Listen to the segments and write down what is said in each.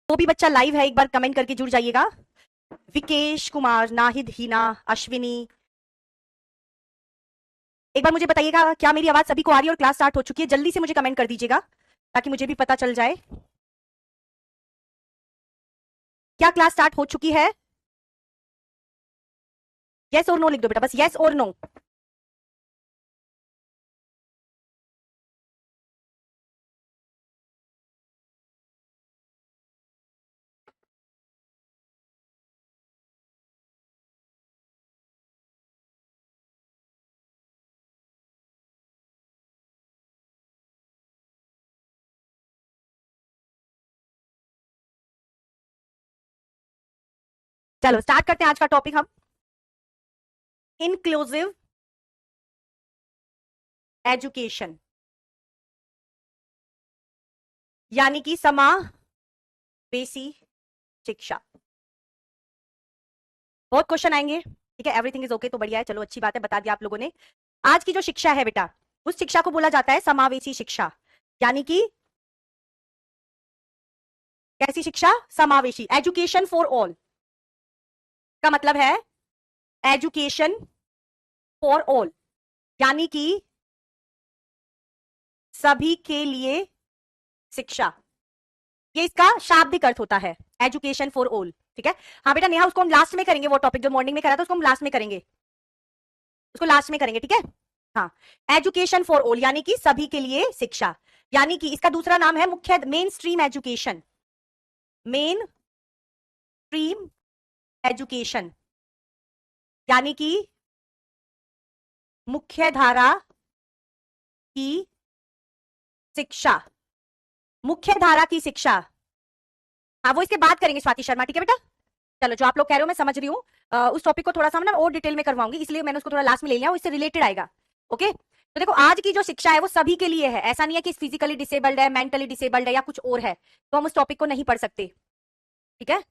वो भी बच्चा लाइव है, एक बार कमेंट करके जुड़ जाइएगा। विकेश कुमार, नाहिद, हीना, अश्विनी, एक बार मुझे बताइएगा क्या मेरी आवाज सभी को आ रही है और क्लास स्टार्ट हो चुकी है? जल्दी से मुझे कमेंट कर दीजिएगा ताकि मुझे भी पता चल जाए क्या क्लास स्टार्ट हो चुकी है। यस और नो लिख दो बेटा, बस यस और नो। चलो स्टार्ट करते हैं आज का टॉपिक हम, इंक्लूसिव एजुकेशन, यानी कि समावेशी शिक्षा। बहुत क्वेश्चन आएंगे, ठीक है, एवरीथिंग इज ओके तो बढ़िया है, चलो अच्छी बात है, बता दिया आप लोगों ने। आज की जो शिक्षा है बेटा, उस शिक्षा को बोला जाता है समावेशी शिक्षा, यानी कि कैसी शिक्षा? समावेशी। एजुकेशन फॉर ऑल का मतलब है एजुकेशन फॉर ऑल, यानी कि सभी के लिए शिक्षा, ये इसका शाब्दिक अर्थ होता है, एजुकेशन फॉर ऑल। ठीक है, हाँ बेटा नेहा, उसको हम लास्ट में करेंगे, वो टॉपिक जो मॉर्निंग में करा था उसको हम लास्ट में करेंगे, उसको लास्ट में करेंगे, ठीक है। हाँ, एजुकेशन फॉर ऑल यानी कि सभी के लिए शिक्षा, यानी कि इसका दूसरा नाम है मुख्य main stream education, main stream education, यानी कि मुख्य धारा की शिक्षा, मुख्य धारा की शिक्षा। हाँ वो इसके बाद करेंगे स्वाति शर्मा, ठीक है बेटा। चलो जो आप लोग कह रहे हो मैं समझ रही हूँ, उस टॉपिक को थोड़ा सा ना और डिटेल में करवाऊंगी, इसलिए मैंने उसको थोड़ा लास्ट में ले लिया, इससे रिलेटेड आएगा। ओके, तो देखो आज की जो शिक्षा है वो सभी के लिए है, ऐसा नहीं है कि फिजिकली डिसेबल्ड है, मेंटली डिसेबल्ड है या कुछ और है, तो हम उस टॉपिक को नहीं पढ़ सकते, ठीक है।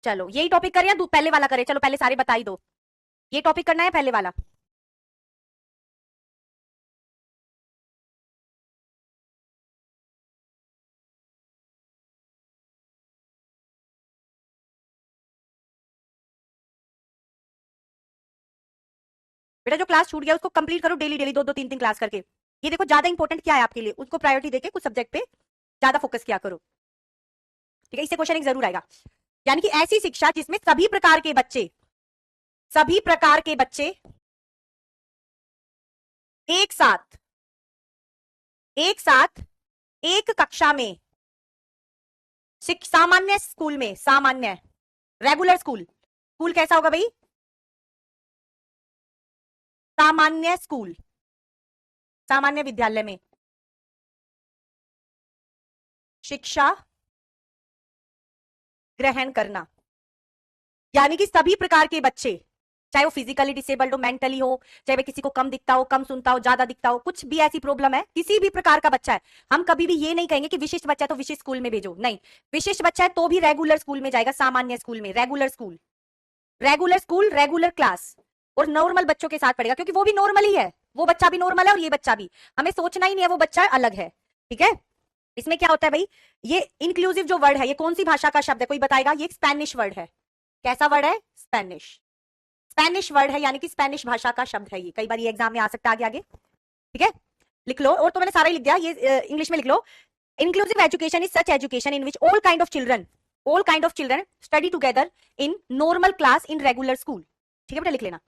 चलो यही टॉपिक करें या पहले वाला करें? चलो पहले सारे बता ही दो, ये टॉपिक करना है पहले वाला? बेटा जो क्लास छूट गया उसको कंप्लीट करो, डेली डेली दो दो तीन तीन क्लास करके। ये देखो ज्यादा इंपॉर्टेंट क्या है आपके लिए, उसको प्रायोरिटी देके कुछ सब्जेक्ट पे ज्यादा फोकस किया करो, ठीक है। इससे क्वेश्चन एक जरूर आएगा, यानी कि ऐसी शिक्षा जिसमें सभी प्रकार के बच्चे, सभी प्रकार के बच्चे एक साथ, एक साथ एक कक्षा में, सामान्य स्कूल में, सामान्य रेगुलर स्कूल, स्कूल कैसा होगा भाई? सामान्य स्कूल, सामान्य विद्यालय में शिक्षा ग्रहण करना, यानी कि सभी प्रकार के बच्चे, चाहे वो फिजिकली डिसेबल्ड हो, मेंटली हो, चाहे वो किसी को कम दिखता हो, कम सुनता हो, ज्यादा दिखता हो, कुछ भी ऐसी प्रॉब्लम है, किसी भी प्रकार का बच्चा है, हम कभी भी ये नहीं कहेंगे कि विशिष्ट बच्चा है तो विशिष्ट स्कूल में भेजो, नहीं, विशिष्ट बच्चा है तो भी रेगुलर स्कूल में जाएगा, सामान्य स्कूल में, regular school, regular school, regular class, और नॉर्मल बच्चों के साथ पढ़ेगा, क्योंकि वो भी नॉर्मल ही है, वो बच्चा भी नॉर्मल है और ये बच्चा भी, हमें सोचना ही नहीं है वो बच्चा अलग है, ठीक है। इसमें क्या होता है भाई, ये इंक्लूसिव जो वर्ड है ये कौन सी भाषा का शब्द है, कोई बताएगा? ये स्पेनिश वर्ड है। कैसा वर्ड है? स्पेनिश, स्पेनिश वर्ड है, यानी कि स्पेनिश भाषा का शब्द है ये, कई बार ये एग्जाम में आ सकता है आगे आगे, ठीक है। लिख लो, और तो मैंने सारा ही लिख दिया, ये इंग्लिश में लिख लो। Inclusive education is such education in which all kind of children, all kind of children study together in normal class in regular school, ठीक है बेटा, लिख लेना।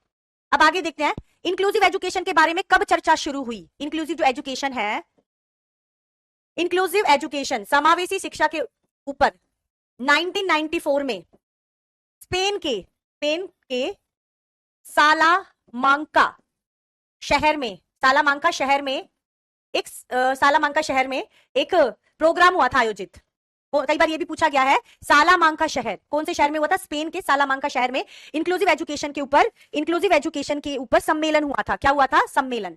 अब आगे देखते हैं इंक्लूसिव एजुकेशन के बारे में कब चर्चा शुरू हुई। इंक्लूसिव जो एजुकेशन है, इंक्लूसिव एजुकेशन समावेशी शिक्षा के ऊपर 1994 में स्पेन के सालामांका शहर में, सालामांका शहर में एक सालामांका शहर में एक प्रोग्राम हुआ था आयोजित। कई बार ये भी पूछा गया है, सालामांका शहर कौन से शहर में हुआ था? स्पेन के सालामांका शहर में इंक्लूसिव एजुकेशन के ऊपर, इंक्लूसिव एजुकेशन के ऊपर सम्मेलन हुआ था। क्या हुआ था? सम्मेलन।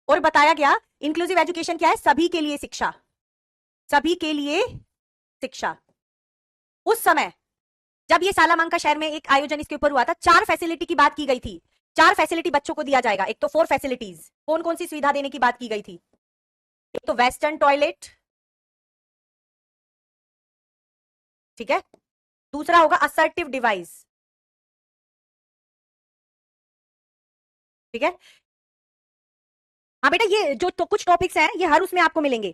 और बताया गया इंक्लूसिव एजुकेशन क्या है? सभी के लिए शिक्षा, सभी के लिए शिक्षा। उस समय जब ये सालामांका शहर में एक आयोजन इसके ऊपर हुआ था, 4 फैसिलिटी की बात की गई थी, 4 फैसिलिटी बच्चों को दिया जाएगा। एक तो 4 फैसिलिटीज, कौन कौन सी सुविधा देने की बात की गई थी? एक तो वेस्टर्न टॉयलेट, ठीक है, दूसरा होगा असर्टिव डिवाइस, ठीक है। हाँ बेटा, ये जो तो कुछ टॉपिक्स हैं ये हर उसमें आपको मिलेंगे,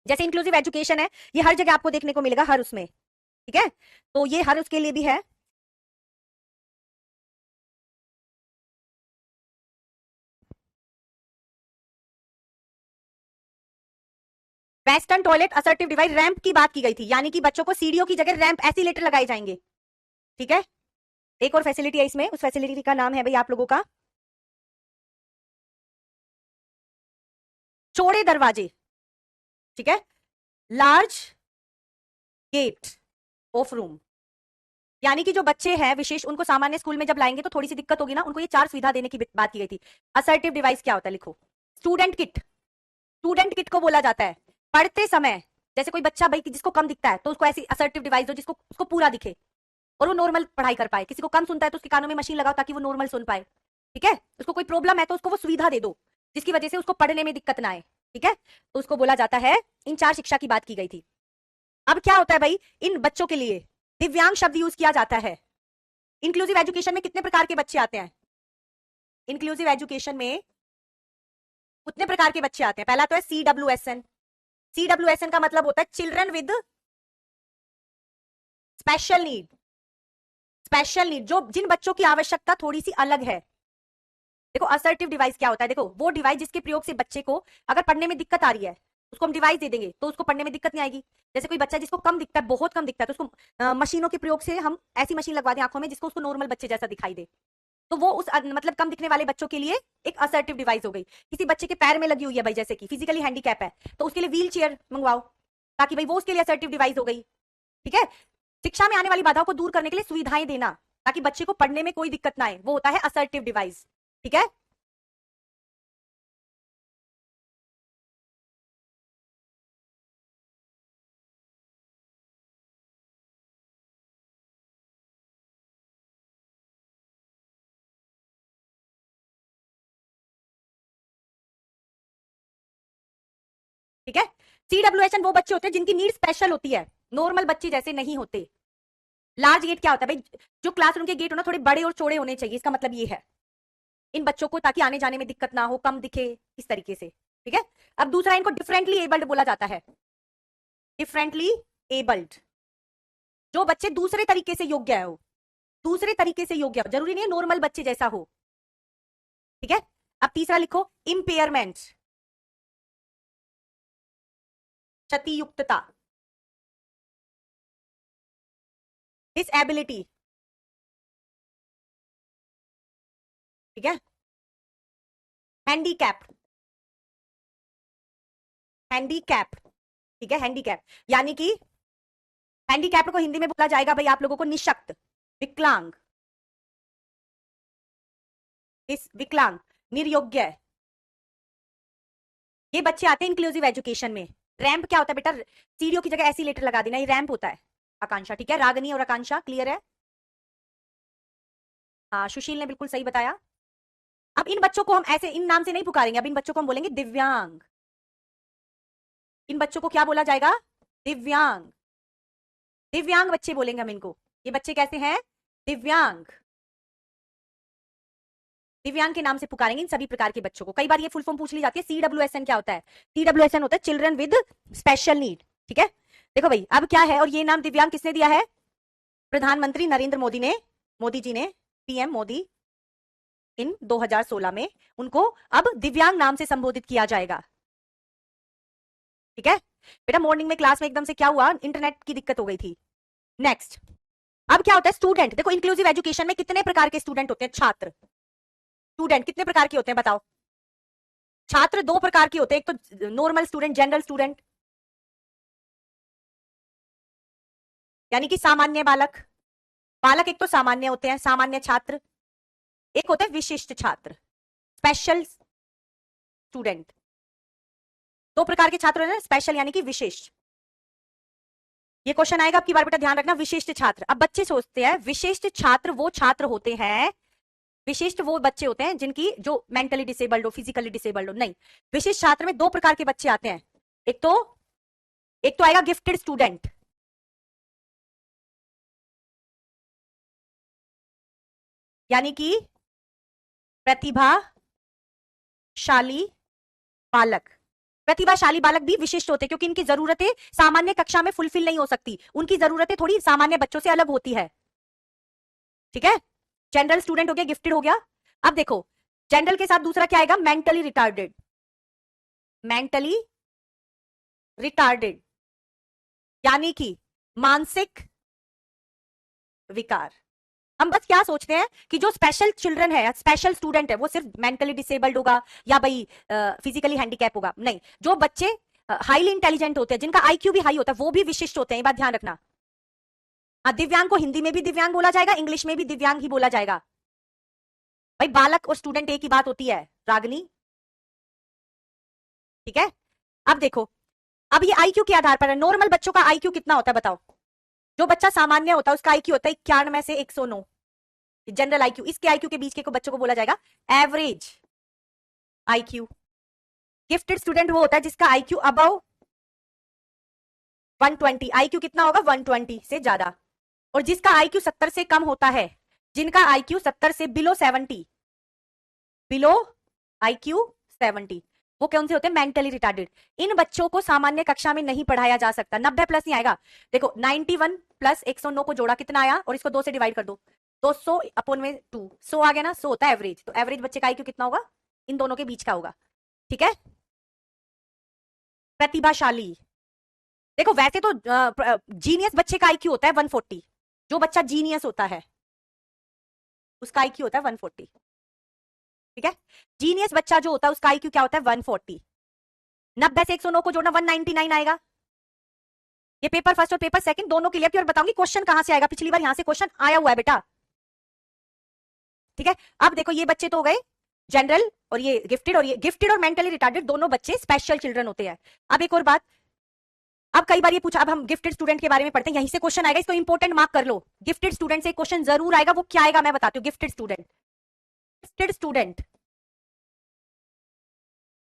जैसे इंक्लूसिव एजुकेशन है, ये हर जगह आपको देखने को मिलेगा, हर उसमें, ठीक है। तो ये हर उसके लिए भी है। Western toilet, assertive device, ramp की बात की गई थी, यानी कि बच्चों को सीढ़ियों की जगह रैंप एसिलेटर लगाए जाएंगे, ठीक है। एक और फैसिलिटी है इसमें, उस फैसिलिटी का नाम है भाई आप लोगों का चौड़े दरवाजे, ठीक है, लार्ज गेट ऑफ रूम। यानी कि जो बच्चे हैं विशेष, उनको सामान्य स्कूल में जब लाएंगे तो थोड़ी सी दिक्कत होगी ना, उनको ये चार सुविधा देने की बात की गई थी। असर्टिव डिवाइस क्या होता है, लिखो, स्टूडेंट किट। स्टूडेंट किट को बोला जाता है पढ़ते समय, जैसे कोई बच्चा भाई जिसको कम दिखता है तो उसको ऐसी असर्टिव डिवाइस दो जिसको उसको पूरा दिखे और वो नॉर्मल पढ़ाई कर पाए, किसी को कम सुनता है तो उसके कानों में मशीन लगाओ ताकि वो नॉर्मल सुन पाए, ठीक है। उसको कोई प्रॉब्लम है तो उसको वो सुविधा दे दो जिसकी वजह से उसको पढ़ने में दिक्कत ना आए, ठीक है। तो उसको बोला जाता है, इन चार शिक्षा की बात की गई थी। अब क्या होता है भाई, इन बच्चों के लिए दिव्यांग शब्द यूज किया जाता है। इंक्लूसिव एजुकेशन में कितने प्रकार के बच्चे आते हैं, इंक्लूसिव एजुकेशन में कितने प्रकार के बच्चे आते हैं, पहला तो है CWSN। CWSN का मतलब होता है children with special need. Special need, जो जिन बच्चों की आवश्यकता थोड़ी सी अलग है। देखो असर्टिव डिवाइस क्या होता है, देखो वो डिवाइस जिसके प्रयोग से बच्चे को अगर पढ़ने में दिक्कत आ रही है उसको हम डिवाइस दे देंगे तो उसको पढ़ने में दिक्कत नहीं आएगी। जैसे कोई बच्चा जिसको कम दिखता है, बहुत कम दिखता है, तो उसको मशीनों के प्रयोग से हम ऐसी मशीन लगवा दें आंखों में जिसको उसको नॉर्मल बच्चे जैसा दिखाई दे, तो वो उस मतलब कम दिखने वाले बच्चों के लिए एक असर्टिव डिवाइस हो गई। किसी बच्चे के पैर में लगी हुई है भाई, जैसे कि फिजिकली हैंडीकैप है, तो उसके लिए व्हील चेयर मंगवाओ ताकि भाई वो उसके लिए असर्टिव डिवाइस हो गई, ठीक है। शिक्षा में आने वाली बाधाओं को दूर करने के लिए सुविधाएं देना ताकि बच्चे को पढ़ने में कोई दिक्कत ना आए, वो होता है असर्टिव डिवाइस, ठीक है। ठीक है, CWSN वो बच्चे होते हैं जिनकी नीड स्पेशल होती है, नॉर्मल बच्चे जैसे नहीं होते। लार्ज गेट क्या होता है भाई, जो क्लासरूम के गेट हो ना थोड़े बड़े और चौड़े होने चाहिए, इसका मतलब ये है इन बच्चों को, ताकि आने जाने में दिक्कत ना हो, कम दिखे, इस तरीके से, ठीक है। अब दूसरा, इनको डिफरेंटली एबल्ड बोला जाता है। डिफरेंटली एबल्ड, जो बच्चे दूसरे तरीके से योग्य हो, दूसरे तरीके से योग्य हो, जरूरी नहीं है नॉर्मल बच्चे जैसा हो, ठीक है। अब तीसरा लिखो, इम्पेयरमेंट, क्षतियुक्तता, डिसएबिलिटी, ठीक है। हैंडीकैप, हैंडीकैप, ठीक है, हैंडीकैप, यानी कि हैंडीकैप को हिंदी में बोला जाएगा भाई आप लोगों को निशक्त, विकलांग, इस विकलांग, निर्योग्य, ये बच्चे आते हैं इंक्लूसिव एजुकेशन में। रैंप क्या होता है बेटा, सीढ़ियों की जगह एसिलेटर लगा देना, ये रैंप होता है। आकांक्षा, ठीक है, रागनी और आकांक्षा क्लियर है। हाँ, सुशील ने बिल्कुल सही बताया। अब इन बच्चों को हम ऐसे इन नाम से नहीं पुकारेंगे, अब इन बच्चों को हम बोलेंगे दिव्यांग। इन बच्चों को क्या बोला जाएगा, दिव्यांग। दिव्यांग बच्चे बोलेंगे हम इनको, ये बच्चे कैसे हैं, दिव्यांग। दिव्यांग के नाम से पुकारेंगे इन सभी प्रकार के बच्चों को। कई बार ये फुल फॉर्म पूछ ली जाती है, CWSN क्या होता है, CWSN होता है चिल्ड्रन विद स्पेशल नीड, ठीक है। देखो भाई अब क्या है, और ये नाम दिव्यांग किसने दिया है, प्रधानमंत्री नरेंद्र मोदी ने, मोदी जी ने, PM मोदी, इन 2016 में उनको अब दिव्यांग नाम से संबोधित किया जाएगा, ठीक है। बेटा मॉर्निंग में क्लास में एकदम से क्या हुआ, इंटरनेट की दिक्कत हो गई थी। नेक्स्ट, अब क्या होता है, स्टूडेंट। देखो इंक्लूसिव एजुकेशन में कितने प्रकार के स्टूडेंट होते हैं, छात्र, स्टूडेंट कितने प्रकार के होते हैं बताओ। छात्र दो प्रकार के होते हैं, एक तो नॉर्मल स्टूडेंट, जनरल स्टूडेंट, यानी कि सामान्य बालक। बालक एक तो सामान्य होते हैं, सामान्य छात्र, एक होते हैं विशिष्ट छात्र, स्पेशल स्टूडेंट। दो प्रकार के छात्र होते हैं, स्पेशल यानी कि विशिष्ट। ये क्वेश्चन आएगा आपकी बार, बेटा ध्यान रखना, विशिष्ट छात्र। अब बच्चे सोचते हैं विशिष्ट छात्र वो छात्र होते हैं विशिष्ट वो बच्चे होते हैं जिनकी जो मेंटली डिसेबल्ड हो, फिजिकली डिसेबल्ड हो, नहीं। विशिष्ट छात्र में दो प्रकार के बच्चे आते हैं। एक तो आएगा गिफ्टेड स्टूडेंट, यानी कि प्रतिभाशाली बालक। प्रतिभाशाली बालक भी विशिष्ट होते हैं क्योंकि इनकी जरूरतें सामान्य कक्षा में फुलफिल नहीं हो सकती, उनकी जरूरतें थोड़ी सामान्य बच्चों से अलग होती है। ठीक है, जनरल स्टूडेंट हो गया, गिफ्टेड हो गया। अब देखो जनरल के साथ दूसरा क्या आएगा, मेंटली रिटार्डेड। मेंटली रिटार्डेड यानी कि मानसिक विकार। हम बस क्या सोचते हैं कि जो स्पेशल चिल्ड्रन है, स्पेशल स्टूडेंट है, वो सिर्फ मेंटली डिसेबल्ड होगा या भाई फिजिकली हैंडीकैप होगा, नहीं। जो बच्चे हाईली इंटेलिजेंट होते हैं, जिनका आईक्यू भी हाई होता है, वो भी विशिष्ट होते हैं, ये बात ध्यान रखना। हाँ, दिव्यांग को हिंदी में भी दिव्यांग बोला जाएगा, इंग्लिश में भी दिव्यांग ही बोला जाएगा। भाई बालक और स्टूडेंट एक ही बात होती है, रागनी। ठीक है, अब देखो, अब ये आईक्यू के आधार पर है। नॉर्मल बच्चों का आईक्यू कितना होता है बताओ? जो बच्चा सामान्य होता है उसका आईक्यू होता है 91 से 109, जनरल आईक्यू। इसके आईक्यू के बीच के को बच्चों को बोला जाएगा एवरेज आईक्यू। गिफ्टेड स्टूडेंट वो होता है जिसका आईक्यू अबव 120, आईक्यू कितना होगा 120 से ज्यादा। और जिसका आईक्यू 70 से कम होता है, जिनका आईक्यू 70 से बिलो 70, बिलो आईक्यू 70, वो कौन से होते हैं, मेंटली रिटार्डेड। इन बच्चों को सामान्य कक्षा में नहीं पढ़ाया जा सकता, 90 प्लस नहीं आएगा। देखो 91 प्लस 109 को जोड़ा कितना आया, और इसको 2 से डिवाइड कर दो, 200 अपॉन में 2, 100 आ गया ना, 100 होता है एवरेज। तो एवरेज बच्चे का आईक्यू कितना होगा, इन दोनों के बीच का होगा। ठीक है, प्रतिभाशाली, देखो वैसे तो जीनियस बच्चे का आईक्यू होता है 140, जो बच्चा जीनियस होता है उसका आईक्यू होता है 140। ठीक है, जीनियस बच्चा जो होता है उसका आईक्यू क्या होता है 140। 90 से 109 को जोड़ना 199 आएगा। ये पेपर फर्स्ट और पेपर सेकंड दोनों के लिए और बताऊंगी क्वेश्चन कहां से आएगा, पिछली बार यहां से क्वेश्चन आया हुआ है बेटा। ठीक है, अब देखो ये बच्चे तो हो गए जनरल, और ये गिफ्टेड, और ये गिफ्टेड और मेंटली रिटार्डेड दोनों बच्चे स्पेशल चिल्ड्रन होते हैं। अब एक और बात, अब कई बार ये पूछा, अब हम गिफ्टेड स्टूडेंट के बारे में पढ़ते हैं, यहीं से क्वेश्चन आएगा, इसको इंपोर्टेंट मार्क कर लो। गिफ्टेड स्टूडेंट से क्वेश्चन जरूर आएगा, वो क्या आएगा मैं बताती हूँ। गिफ्टेड स्टूडेंट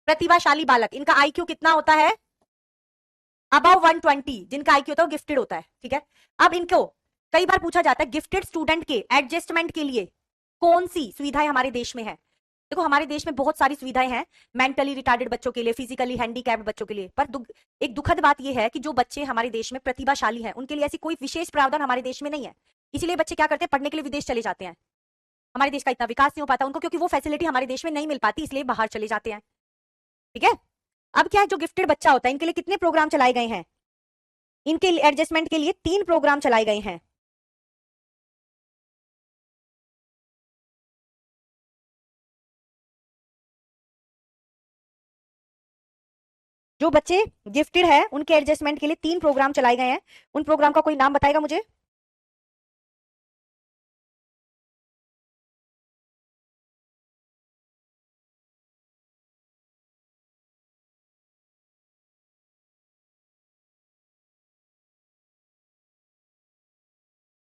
प्रतिभाशाली बालक, इनका आईक्यू कितना होता है, अबव 120, जिनका आईक्यू होता है गिफ्टेड होता है। ठीक है, अब इनको कई बार पूछा जाता है गिफ्टेड स्टूडेंट के एडजस्टमेंट के लिए कौन सी सुविधाएं हमारे देश में है। देखो हमारे देश में बहुत सारी सुविधाएं हैं मेंटली रिटार्डेड बच्चों के लिए, फिजिकली हैंडीकैप्ड बच्चों के लिए, पर एक दुखद बात यह है कि जो बच्चे हमारे देश में प्रतिभाशाली हैं उनके लिए ऐसी कोई विशेष प्रावधान हमारे देश में नहीं है। इसलिए बच्चे क्या करते हैं, पढ़ने के लिए विदेश चले जाते हैं। हमारे देश का इतना विकास नहीं हो पाता उनको, क्योंकि वो फैसिलिटी हमारे देश में नहीं मिल पाती, इसलिए बाहर चले जाते हैं। ठीक है, अब क्या है, जो गिफ्टेड बच्चा होता है इनके लिए कितने प्रोग्राम चलाए गए हैं, इनके एडजस्टमेंट के लिए 3 प्रोग्राम चलाए गए हैं। जो बच्चे गिफ्टेड है उनके एडजस्टमेंट के लिए 3 प्रोग्राम चलाए गए हैं। उन प्रोग्राम का कोई नाम बताएगा मुझे?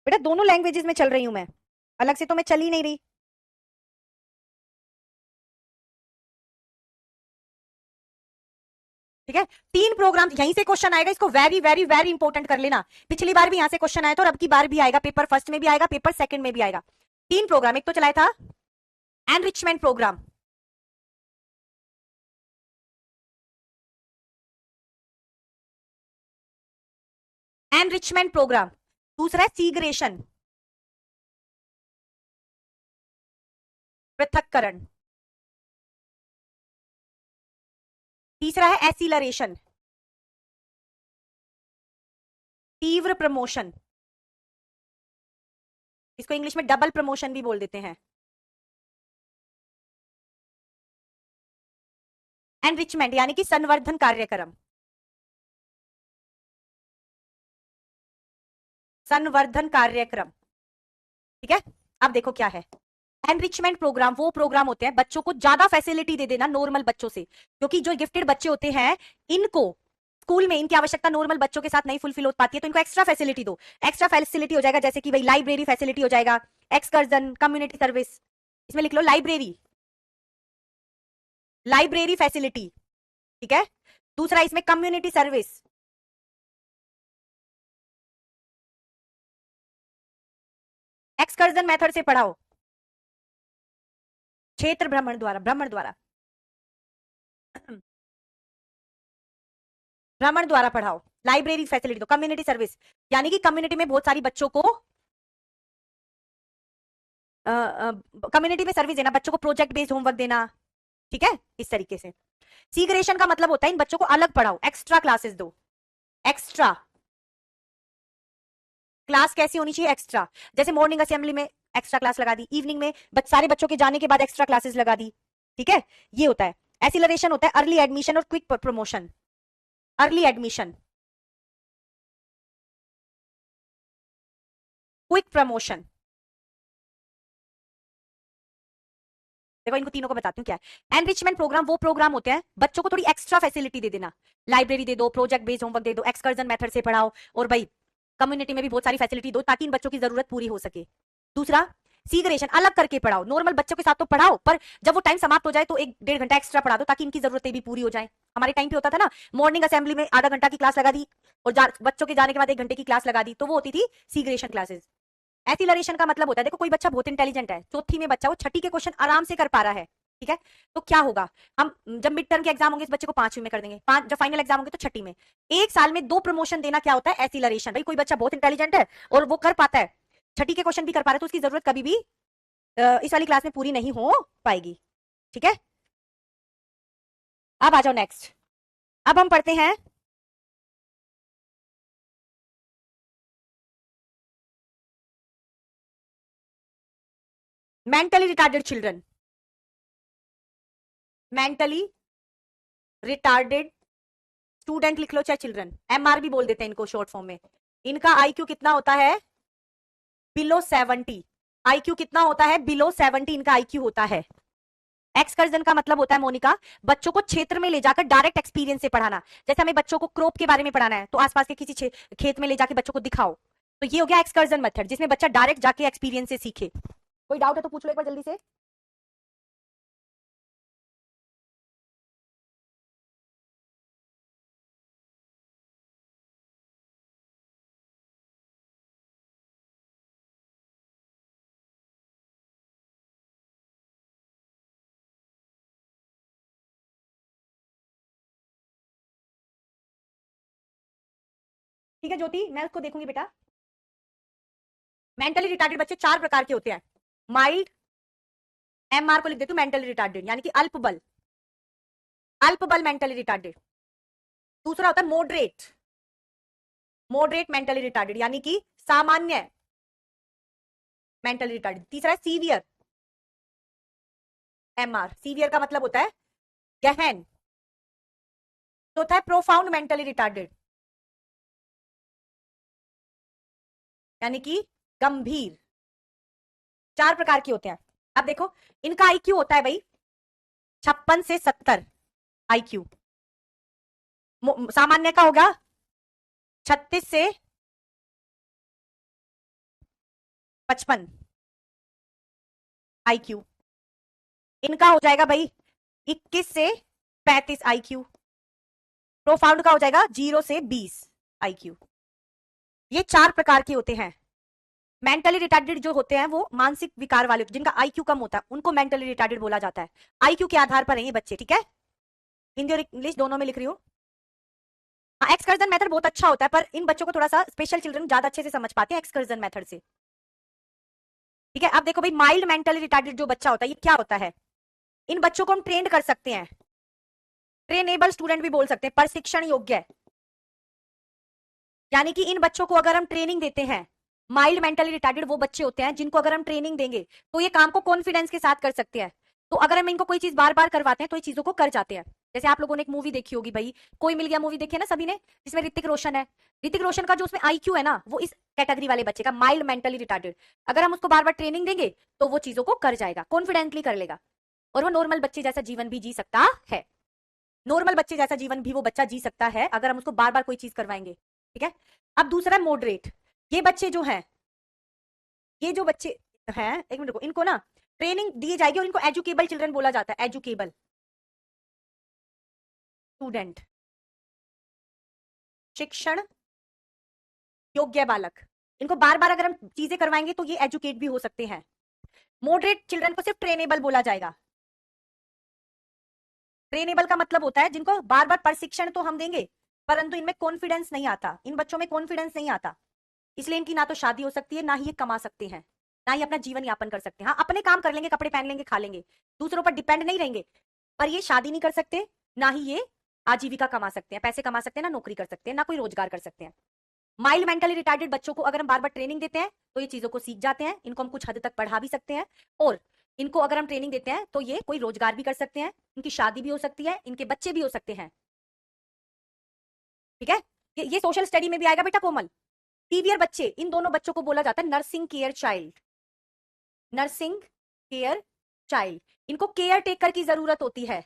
बेटा दोनों लैंग्वेजेस में चल रही हूं मैं, अलग से तो मैं चल ही नहीं रही। ठीक है, 3 प्रोग्राम, यहीं से क्वेश्चन आएगा, इसको वेरी वेरी वेरी इंपॉर्टेंट कर लेना। पिछली बार भी यहां से क्वेश्चन आया था और अब की बार भी आएगा, पेपर फर्स्ट में भी आएगा, पेपर सेकंड में भी आएगा। 3 प्रोग्राम, एक तो चलाया था एनरिचमेंट प्रोग्राम, एनरिचमेंट प्रोग्राम। दूसरा है सीग्रेशन, पृथक्करण। तीसरा है एसिलरेशन, तीव्र प्रमोशन, इसको इंग्लिश में डबल प्रमोशन भी बोल देते हैं। एनरिचमेंट यानी कि संवर्धन कार्यक्रम, संवर्धन कार्यक्रम। ठीक है, अब देखो क्या है, एनरिचमेंट प्रोग्राम वो प्रोग्राम होते हैं बच्चों को ज्यादा फैसिलिटी दे देना नॉर्मल बच्चों से, क्योंकि जो गिफ्टेड बच्चे होते हैं इनको स्कूल में इनकी आवश्यकता नॉर्मल बच्चों के साथ नहीं फुलफिल हो पाती है, तो इनको एक्स्ट्रा फैसिलिटी दो। एक्स्ट्रा फैसिलिटी हो जाएगा जैसे कि भाई लाइब्रेरी फैसिलिटी हो जाएगा, एक्सकर्जन, कम्युनिटी सर्विस, इसमें लिख लो लाइब्रेरी, लाइब्रेरी फैसिलिटी, ठीक है। दूसरा इसमें कम्युनिटी सर्विस, एक्सकर्जन मेथड से पढ़ाओ, क्षेत्र भ्रमण द्वारा, भ्रमण द्वारा भ्रमण द्वारा पढ़ाओ, लाइब्रेरी फैसिलिटी दो, कम्युनिटी सर्विस, यानी कि कम्युनिटी में बहुत सारी बच्चों को कम्युनिटी में सर्विस देना, बच्चों को प्रोजेक्ट बेस्ड होमवर्क देना, ठीक है, इस तरीके से। सीग्रेशन का मतलब होता है इन बच्चों को अलग पढ़ाओ, एक्स्ट्रा क्लासेस दो। एक्स्ट्रा क्लास कैसी होनी चाहिए? एक्स्ट्रा, जैसे मॉर्निंग असेंबली में एक्स्ट्रा क्लास लगा दी, इवनिंग में सारे बच्चों के जाने के बाद एक्स्ट्रा क्लासेस लगा दी, ठीक है, ये होता है। एसिलरेशन होता है अर्ली एडमिशन और quick promotion. Early admission, quick promotion, देखो इनको तीनों को बताती हूँ क्या है। एनरिचमेंट प्रोग्राम वो प्रोग्राम होते हैं बच्चों को थोड़ी एक्स्ट्रा फैसिलिटी दे देना, लाइब्रेरी दे दो, प्रोजेक्ट बेस्ड होमवर्क दे दो, एक्सकर्जन मेथड से पढ़ाओ, और भाई कम्युनिटी में भी बहुत सारी फैसिलिटी दो ताकि इन बच्चों की जरूरत पूरी हो सके। दूसरा सीग्रेशन, अलग करके पढ़ाओ, नॉर्मल बच्चों के साथ तो पढ़ाओ, पर जब वो टाइम समाप्त हो जाए तो 1-1.5 घंटा एक्स्ट्रा पढ़ा दो ताकि इनकी जरूरतें भी पूरी हो जाए। हमारे टाइम पे होता था ना, मॉर्निंग असेंबली में आधा घंटा की क्लास लगा दी और बच्चों के जाने के बाद 1 घंटे की क्लास लगा दी, तो वो होती थी सीग्रेशन क्लासेस। एसिलरेशन का मतलब होता है, देखो कोई बच्चा बहुत इंटेलिजेंट है, चौथी में बच्चा वो छठी के क्वेश्चन आराम से कर पा रहा है, ठीक है, तो क्या होगा, हम जब मिड टर्म के एग्जाम होंगे इस बच्चे को 5वीं में कर देंगे, जब फाइनल एग्जाम होंगे तो छठी में। एक साल में 2 प्रमोशन देना क्या होता है? एसिलरेशन। भाई कोई बच्चा बहुत इंटेलिजेंट है और वो कर पाता है, छठी के क्वेश्चन भी कर पा रहा है, तो उसकी जरूरत कभी भी इस वाली क्लास में पूरी नहीं हो पाएगी, ठीक है। अब आ जाओ नेक्स्ट, अब हम पढ़ते हैं mentally retarded children. Mentally retarded student लिख लो चाहे चिल्ड्रन, एमआर भी बोल देते हैं इनको शॉर्ट फॉर्म में। इनका आईक्यू कितना होता है? बिलो 70। आईक्यू कितना होता है? बिलो 70 इनका आईक्यू होता है। एक्सकर्जन का मतलब होता है मोनिका, बच्चों को क्षेत्र में ले जाकर डायरेक्ट एक्सपीरियंस से पढ़ाना। जैसे हमें बच्चों को क्रॉप के बारे में पढ़ाना है तो आसपास के किसी खेत में ले जाके बच्चों को दिखाओ, तो ये हो गया एक्सकर्जन मेथड, जिसमें बच्चा डायरेक्ट जाके एक्सपीरियंस से सीखे। कोई डाउट है तो पूछ लो एक बार जल्दी से। ठीक है ज्योति, मैं उसको देखूंगी बेटा। मेंटली रिटार्डेड बच्चे 4 प्रकार के होते हैं। माइल्ड, एमआर को लिख देती हूँ, मेंटली रिटार्डेड यानी कि अल्प बल, अल्प बल मेंटली रिटार्डेड। दूसरा होता है मॉडरेट, मॉडरेट मेंटली रिटार्डेड यानी कि सामान्य मेंटली रिटार्डेड। तीसरा है सीवियर, एमआर, सीवियर का मतलब होता है गहन। चौथा है प्रोफाउंड मेंटली रिटार्डेड यानी कि गंभीर। 4 प्रकार के होते हैं। अब देखो इनका आईक्यू होता है भाई 56 से 70 आईक्यू। सामान्य का होगा 36 से 55 आईक्यू। इनका हो जाएगा भाई 21 से 35 आईक्यू। प्रोफाउंड का हो जाएगा 0 से 20 आईक्यू। ये 4 प्रकार के होते हैं। मेंटली रिटार्डेड जो होते हैं वो मानसिक विकार वाले, जिनका आईक्यू कम होता है उनको मेंटली रिटार्डेड बोला जाता है। आईक्यू के आधार पर है ये बच्चे, ठीक है, हिंदी और इंग्लिश दोनों में लिख रही हूँ। हाँ एक्सकर्जन मेथड बहुत अच्छा होता है, पर इन बच्चों को थोड़ा सा स्पेशल चिल्ड्रन ज्यादा अच्छे से समझ पाते हैं एक्सकर्जन मेथड से, ठीक है। अब देखो भाई माइल्ड मेंटली रिटार्डेड जो बच्चा होता है ये क्या होता है? इन बच्चों को हम ट्रेन कर सकते हैं, ट्रेनेबल स्टूडेंट भी बोल सकते हैं, प्रशिक्षण योग्य है। यानी कि इन बच्चों को अगर हम ट्रेनिंग देते हैं, माइल्ड मेंटली रिटार्डेड वो बच्चे होते हैं जिनको अगर हम ट्रेनिंग देंगे तो ये काम को कॉन्फिडेंस के साथ कर सकते हैं। तो अगर हम इनको कोई चीज बार बार करवाते हैं तो ये चीजों को कर जाते हैं। जैसे आप लोगों ने एक मूवी देखी होगी भाई, कोई मिल गया, मूवी देखी है ना सभी ने, जिसमें ऋतिक रोशन है। ऋतिक रोशन का जो उसमें आईक्यू है ना, वो इस कैटेगरी वाले बच्चे का, माइल्ड मेंटली रिटार्डेड। अगर हम उसको बार बार ट्रेनिंग देंगे तो वो चीजों को कर जाएगा, कॉन्फिडेंटली कर लेगा, और वो नॉर्मल बच्चे जैसा जीवन भी जी सकता है। नॉर्मल बच्चे जैसा जीवन भी वो बच्चा जी सकता है अगर हम उसको बार बार कोई चीज करवाएंगे, ठीक है। अब दूसरा मॉडरेट, ये बच्चे जो हैं, ये जो बच्चे हैं, एक मिनट को, इनको ना ट्रेनिंग दी जाएगी और इनको एजुकेबल चिल्ड्रन बोला जाता है, एजुकेबल स्टूडेंट, शिक्षण योग्य बालक। इनको बार बार अगर हम चीजें करवाएंगे तो ये एजुकेट भी हो सकते हैं। मॉडरेट चिल्ड्रन को सिर्फ ट्रेनेबल बोला जाएगा। ट्रेनेबल का मतलब होता है जिनको बार बार प्रशिक्षण तो हम देंगे परंतु इनमें कॉन्फिडेंस नहीं आता, इन बच्चों में कॉन्फिडेंस नहीं आता, इसलिए इनकी ना तो शादी हो सकती है ना ही ये कमा सकते हैं, ना ही अपना जीवन यापन कर सकते हैं। हाँ, अपने काम कर लेंगे, कपड़े पहन लेंगे, खा लेंगे, दूसरों पर डिपेंड नहीं रहेंगे, पर ये शादी नहीं कर सकते, ना ही ये आजीविका कमा सकते हैं, पैसे कमा सकते हैं, ना नौकरी कर सकते हैं, ना कोई रोजगार कर सकते हैं। माइल्ड मेंटली रिटार्डेड बच्चों को अगर हम बार बार ट्रेनिंग देते हैं तो ये चीजों को सीख जाते हैं, इनको हम कुछ हद तक पढ़ा भी सकते हैं, और इनको अगर हम ट्रेनिंग देते हैं तो ये कोई रोजगार भी कर सकते हैं, इनकी शादी भी हो सकती है, इनके बच्चे भी हो सकते हैं। ठीक है, ये सोशल स्टडी में भी आएगा बेटा कोमल। सीवियर बच्चे, इन दोनों बच्चों को बोला जाता है nursing care child, nursing care child. इनको केयर टेकर की जरूरत होती है,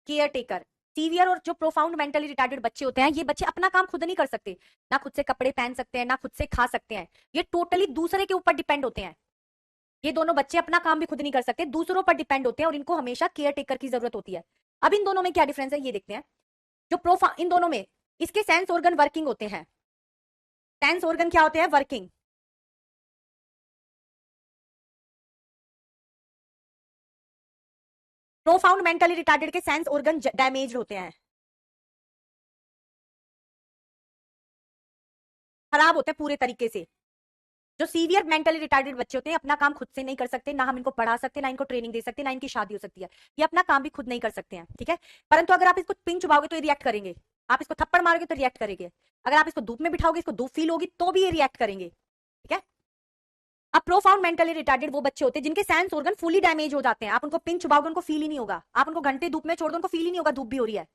केयर टेकर। सीवियर और जो प्रोफाउंड मेंटली रिटार्डेड बच्चे होते हैं, ये बच्चे अपना काम खुद नहीं कर सकते, ना खुद से कपड़े पहन सकते हैं, ना खुद से खा सकते हैं, ये टोटली दूसरे के ऊपर डिपेंड होते हैं। ये दोनों बच्चे अपना काम भी खुद नहीं कर सकते, दूसरों पर डिपेंड होते हैं और इनको हमेशा केयर टेकर की जरूरत होती है। अब इन दोनों में क्या डिफरेंस है ये देखते हैं। जो इन दोनों में इसके सेंस ऑर्गन वर्किंग होते हैं, सेंस ऑर्गन क्या होते हैं, वर्किंग। प्रोफाउंड मेंटली रिटार्डेड के सेंस ऑर्गन डैमेज होते हैं, खराब होते हैं पूरे तरीके से। जो सीवियर मेंटली रिटार्डेड बच्चे होते हैं अपना काम खुद से नहीं कर सकते, ना हम इनको पढ़ा सकते, ना इनको ट्रेनिंग दे सकते, ना इनकी शादी हो सकती है, ये अपना काम भी खुद नहीं कर सकते हैं। ठीक है, परंतु अगर आप इसको पिंच चुभाओगे तो ये रिएक्ट करेंगे, आप इसको थप्पड़ मारोगे तो रिएक्ट करेंगे, अगर आप इसको धूप में बिठाओगे, इसको धूप फील होगी तो भी ये रिएक्ट करेंगे। ठीक है, अब प्रोफाउंड मेंटली रिटार्डेड वो बच्चे होते हैं जिनके सेंस ऑर्गन फुली डैमेज हो जाते हैं, आप उनको पिंच चुभाओगे उनको फील ही नहीं होगा, आप उनको घंटे धूप में छोड़ दो उनको फील ही नहीं होगा धूप भी हो रही है।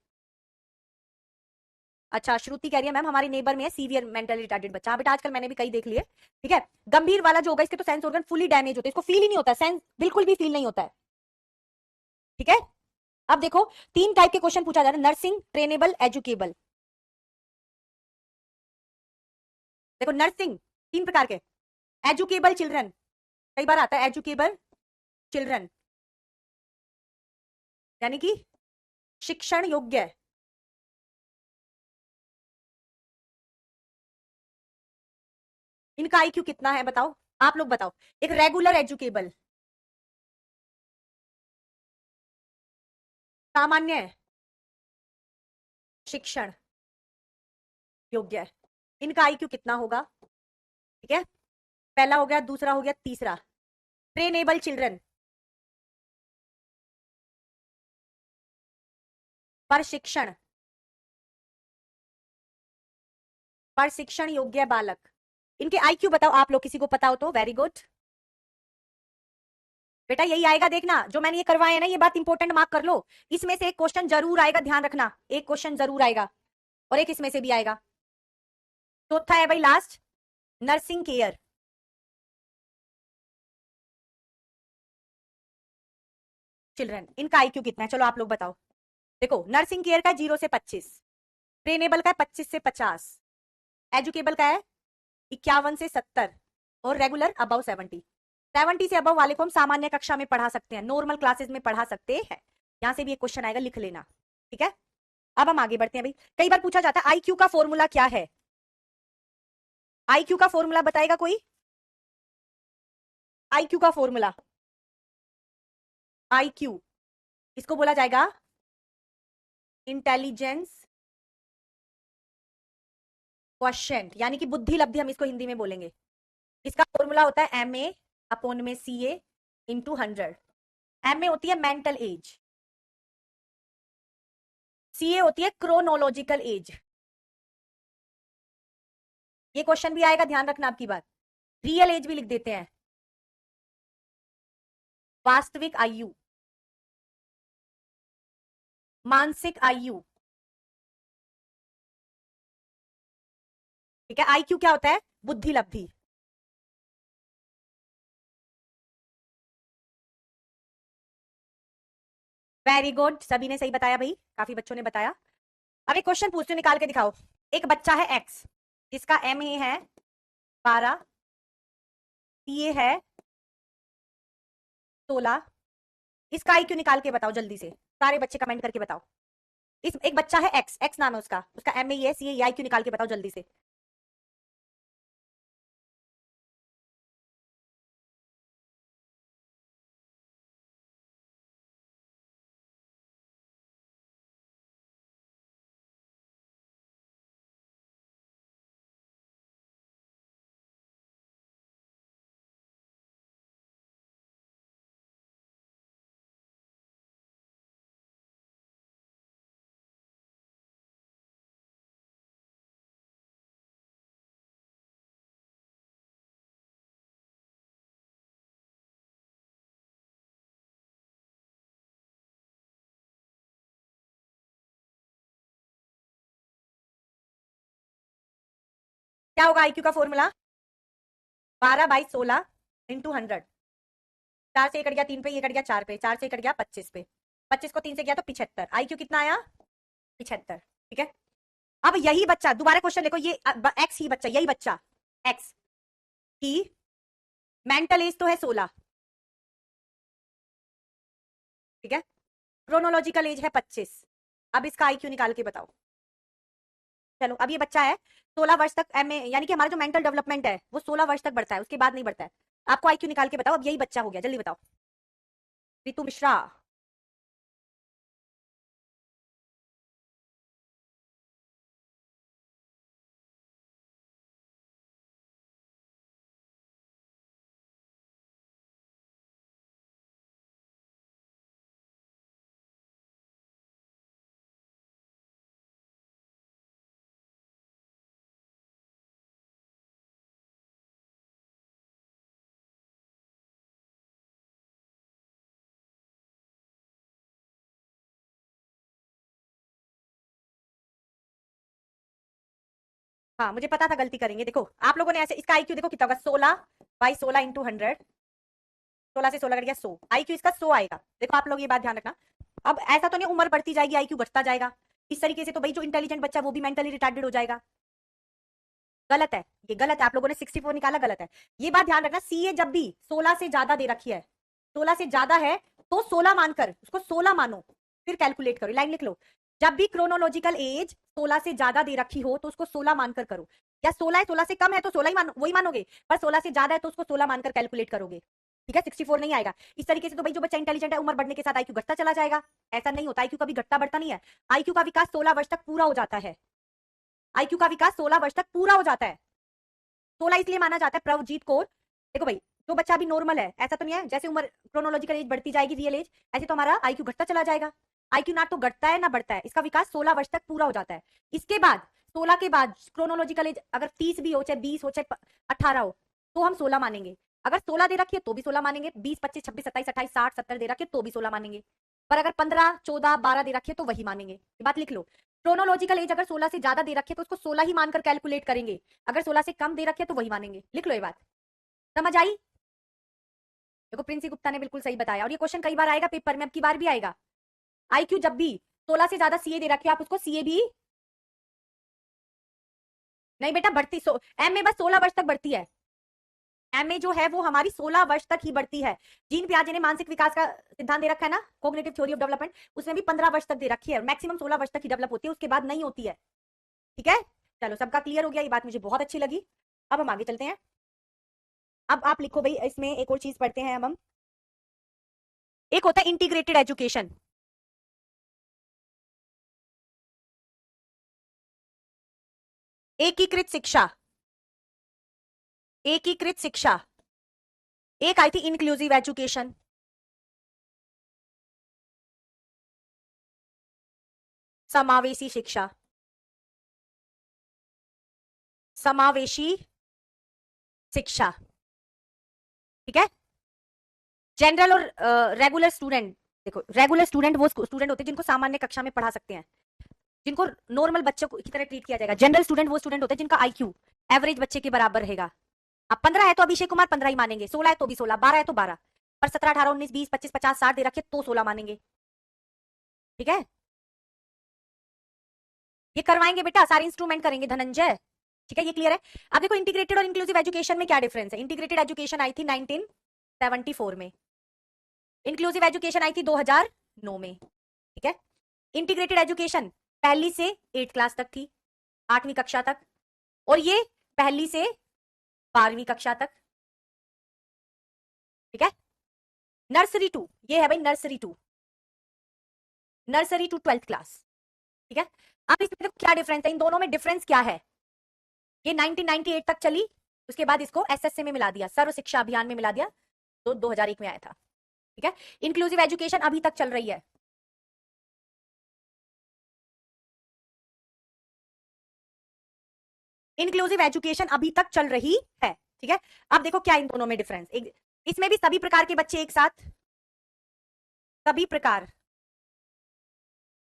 अच्छा, श्रुति कह रही है मैम हमारे नेबर में है सीवियर मेंटली रिटार्डेड बच्चा। हाँ बेटा, आजकल मैंने भी कई देख लिए। ठीक है, गंभीर वाला जो होगा इसके तो सेंस ऑर्गन फुली डैमेज होते हैं, इसको फील ही नहीं होता, सेंस बिल्कुल भी फील नहीं होता है। ठीक है, अब देखो 3 टाइप के क्वेश्चन पूछा जा रहा है, नर्सिंग, ट्रेनेबल, एजुकेबल। देखो नर्सिंग 3 प्रकार के, एजुकेबल चिल्ड्रन, कई बार आता है एजुकेबल चिल्ड्रन, यानी कि शिक्षण योग्य। इनका आईक्यू कितना है बताओ, आप लोग बताओ। एक रेगुलर एजुकेबल, सामान्य शिक्षण योग्य, इनका आईक्यू कितना होगा। ठीक है, पहला हो गया, दूसरा हो गया, तीसरा। ट्रेनेबल चिल्ड्रन, प्रशिक्षण, प्रशिक्षण योग्य बालक। इनके आईक्यू बताओ आप लोग, किसी को पता हो तो वेरी गुड। बेटा यही आएगा, देखना जो मैंने ये करवाया है ना, ये बात इंपॉर्टेंट मार्क कर लो, इसमें से एक क्वेश्चन जरूर आएगा, ध्यान रखना, एक क्वेश्चन जरूर आएगा और एक इसमें से भी आएगा। चौथा है भाई लास्ट, नर्सिंग केयर। चिल्ड्रन, इनका आईक्यू कितना है चलो आप लोग बताओ। देखो नर्सिंग केयर का 0 से 25, ट्रेनेबल का है 25 से 50, एजुकेबल का है 51 से 70 और रेगुलर अबव 70। 70 से अबव वाले को हम सामान्य कक्षा में पढ़ा सकते हैं, नॉर्मल क्लासेस में पढ़ा सकते हैं। यहां से भी एक क्वेश्चन आएगा, लिख लेना। ठीक है, अब हम आगे बढ़ते हैं भाई। कई बार पूछा जाता है आईक्यू का फॉर्मूला क्या है, आईक्यू का फॉर्मूला बताएगा कोई, आईक्यू का फॉर्मूला। आईक्यू इसको बोला जाएगा इंटेलिजेंस क्वेश्चन, यानी कि बुद्धि लब्धि, हम इसको हिंदी में बोलेंगे। इसका फॉर्मूला होता है MA अपॉन में CA इंटू 100। MA होती है मेंटल एज, CA होती है क्रोनोलॉजिकल एज। ये क्वेश्चन भी आएगा, ध्यान रखना आपकी बात। रियल एज भी लिख देते हैं, वास्तविक आयु, मानसिक आयु। ठीक है, आईक्यू क्या होता है, बुद्धि लब्धि। वेरी गुड, सभी ने सही बताया भाई, काफी बच्चों ने बताया। अब एक क्वेश्चन पूछते हो, निकाल के दिखाओ। एक बच्चा है X जिसका MA है 12, CA है 16, इसका आईक्यू निकाल के बताओ जल्दी से, सारे बच्चे कमेंट करके बताओ। इस एक बच्चा है एक्स, एक्स नाम है उसका, उसका MES, ये आईक्यू निकाल के बताओ जल्दी से। क्या होगा आईक्यू का फॉर्मूला? 12/16 इंटू 100। 4 से 1 कट गया 3 पे, ये कट गया 4 पे, 4 से 1 कट गया 25 पे, 25 को 3 से गया तो 75। आईक्यू कितना आया? 75। ठीक है, अब यही बच्चा, दोबारा क्वेश्चन देखो, ये एक्स ही बच्चा, यही बच्चा एक्स की मेंटल एज तो है 16, ठीक है, क्रोनोलॉजिकल एज है 25। अब इसका आईक्यू निकाल के बताओ। चलो, अब ये बच्चा है 16 वर्ष तक MA, यानी कि हमारा जो मेंटल डेवलपमेंट है वो 16 वर्ष तक बढ़ता है, उसके बाद नहीं बढ़ता है। आपको आईक्यू निकाल के बताओ, अब यही बच्चा हो गया, जल्दी बताओ। रितु मिश्रा। हाँ, मुझे पता था गलती करेंगे। देखो आप लोगों ने ऐसे, इसका आईक्यू देखो कितना होगा, 16/16 इंटू 100, 16 से 16 कट गया 100, आईक्यू इसका 100 आएगा। देखो आप लोग ये बात ध्यान रखना। अब ऐसा तो नहीं उम्र बढ़ती जाएगी आईक्यू घटता जाएगा, इस तरीके से तो भाई जो इंटेलिजेंट बच्चा है वो भी मेंटली रिटार्डेड हो जाएगा। गलत है, ये गलत है, आप लोगों ने 64 निकाला, गलत है। ये बात ध्यान रखना, CA जब भी 16 से ज्यादा दे रखी है, 16 से ज्यादा है तो 16 मानकर उसको 16 मानो, फिर कैलकुलेट करो, लाइन लिख लो। जब भी क्रोनोलॉजिकल एज 16 से ज्यादा दे रखी हो तो उसको 16 मानकर करो। या 16 है, 16 से कम है तो 16 ही मानो, वही मानोगे, पर 16 से ज्यादा है तो उसको 16 मानकर कैलकुलेट करोगे। ठीक है, 64 नहीं आएगा। इस तरीके से तो भाई जो बच्चा इंटेलिजेंट है, उम्र बढ़ने के साथ आईक्यू घटता चला जाएगा। ऐसा नहीं होता, आईक्यू कभी घटता बढ़ता नहीं है। आईक्यू का विकास 16 वर्ष तक पूरा हो जाता है। आईक्यू का विकास 16 वर्ष तक पूरा हो जाता है। 16 इसलिए माना जाता है प्रवजीत कौर। देखो भाई, जो बच्चा अभी नॉर्मल है, ऐसा तो नहीं है जैसे उम्र क्रोनोलॉजिकल एज बढ़ती जाएगी, रियल एज, ऐसे तो हमारा आईक्यू घटता चला जाएगा। आईक्यू ना तो घटता है ना बढ़ता है, इसका विकास 16 वर्ष तक पूरा हो जाता है। इसके बाद 16 के बाद क्रोनोलॉजिकल एज अगर 30 भी हो, चाहे 20 हो, चाहे 18 हो, तो हम 16 मानेंगे। अगर 16 दे रखी है तो भी 16 मानेंगे, 20, 25, 26, 27, 28, 60, 70 दे रखी है तो भी 16 मानेंगे। पर अगर 15, 14, 12 दे रखी है तो वही मानेंगे। ये बात लिख लो। क्रोनोलॉजिकल एज अगर 16 से ज्यादा दे रखी है तो उसको 16 ही मानकर कैलकुलेट करेंगे, अगर 16 से कम दे रखी है तो वही मानेंगे। लिख लो ये बात, समझ आई? देखो प्रिंसी गुप्ता ने बिल्कुल सही बताया, और ये क्वेश्चन कई बार आएगा पेपर में, अब की बार भी आएगा। आईक्यू जब भी 16 से ज्यादा CA दे रखी है, आप उसको CA भी नहीं बेटा, बढ़ती MA बस 16 वर्ष तक बढ़ती है। MA जो है वो हमारी 16 वर्ष तक ही बढ़ती है। जीन पियाजे ने मानसिक विकास का सिद्धांत दे रखा है ना, कॉग्निटिव थ्योरी ऑफ डेवलपमेंट, उसमें भी 15 वर्ष तक दे रखी है, मैक्सिमम 16 वर्ष तक ही डेवलप होती है, उसके बाद नहीं होती है। ठीक है, चलो सबका क्लियर हो गया, ये बात मुझे बहुत अच्छी लगी। अब हम आगे चलते हैं। अब आप लिखो भाई, इसमें एक और चीज पढ़ते हैं अब हम। एक होता है इंटीग्रेटेड एजुकेशन। एकीकृत शिक्षा, एकीकृत शिक्षा। एक आई थी इंक्लूसिव एजुकेशन, समावेशी शिक्षा, समावेशी शिक्षा। ठीक है, जनरल और रेगुलर स्टूडेंट। देखो रेगुलर स्टूडेंट वो स्टूडेंट होते हैं जिनको सामान्य कक्षा में पढ़ा सकते हैं, जिनको नॉर्मल बच्चों की तरह ट्रीट किया जाएगा। जनरल स्टूडेंट वो स्टूडेंट होते हैं जिनका आईक्यू एवरेज बच्चे के बराबर रहेगा। अब 15 है तो अभिषेक कुमार 15 ही मानेंगे, 16 है तो भी 16, 12 है तो 12, पर 17, 18, 19, 20, 25, 50, 60 दे रखे तो 16 मानेंगे। ठीक है, ये करवाएंगे बेटा, सारे इंस्ट्रूमेंट करेंगे धनंजय। ठीक है, ये क्लियर है? अब देखो इंटीग्रेटेड और इंक्लूसिव एजुकेशन में क्या डिफरेंस है। इंटीग्रेटेड एजुकेशन आई थी 1974 में, इंक्लूसिव एजुकेशन आई थी 2009 में, ठीक है। इंटीग्रेटेड एजुकेशन पहली से 8th क्लास तक थी, 8वीं कक्षा तक, और ये पहली से 12वीं कक्षा तक, ठीक है। नर्सरी टू, ये है भाई nursery to, nursery to 12th class, ठीक है। अब इसमें देखो क्या डिफरेंस है, इन दोनों में डिफरेंस क्या है। ये 1998 तक चली, उसके बाद इसको एसएसए में मिला दिया, सर्व शिक्षा अभियान में मिला दिया, तो 2001 में आया था, ठीक है। इंक्लूसिव एजुकेशन अभी तक चल रही है। इंक्लूसिव एजुकेशन अभी तक चल रही है, ठीक है। अब देखो क्या इन दोनों में डिफरेंस, इसमें भी सभी प्रकार के बच्चे एक साथ, सभी प्रकार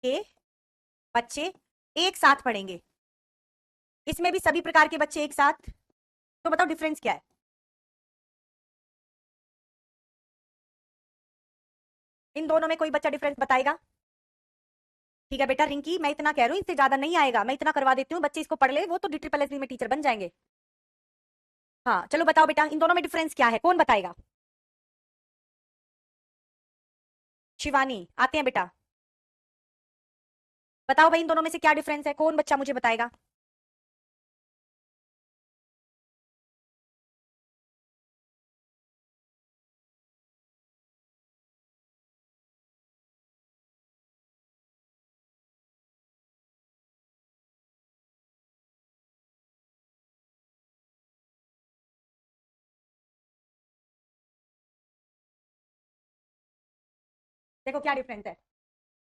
के बच्चे एक साथ पढ़ेंगे, इसमें भी सभी प्रकार के बच्चे एक साथ, तो बताओ डिफरेंस क्या है। इन दोनों में कोई बच्चा डिफरेंस बताएगा। ठीक है बेटा रिंकी, मैं इतना कह रही हूँ, इससे ज्यादा नहीं आएगा, मैं इतना करवा देती हूँ, बच्चे इसको पढ़ ले, वो तो DSSB में टीचर बन जाएंगे। हाँ चलो बताओ बेटा, इन दोनों में डिफरेंस क्या है, कौन बताएगा। शिवानी आते हैं बेटा, बताओ भाई इन दोनों में से क्या डिफरेंस है, कौन बच्चा मुझे बताएगा। देखो क्या डिफरेंस है,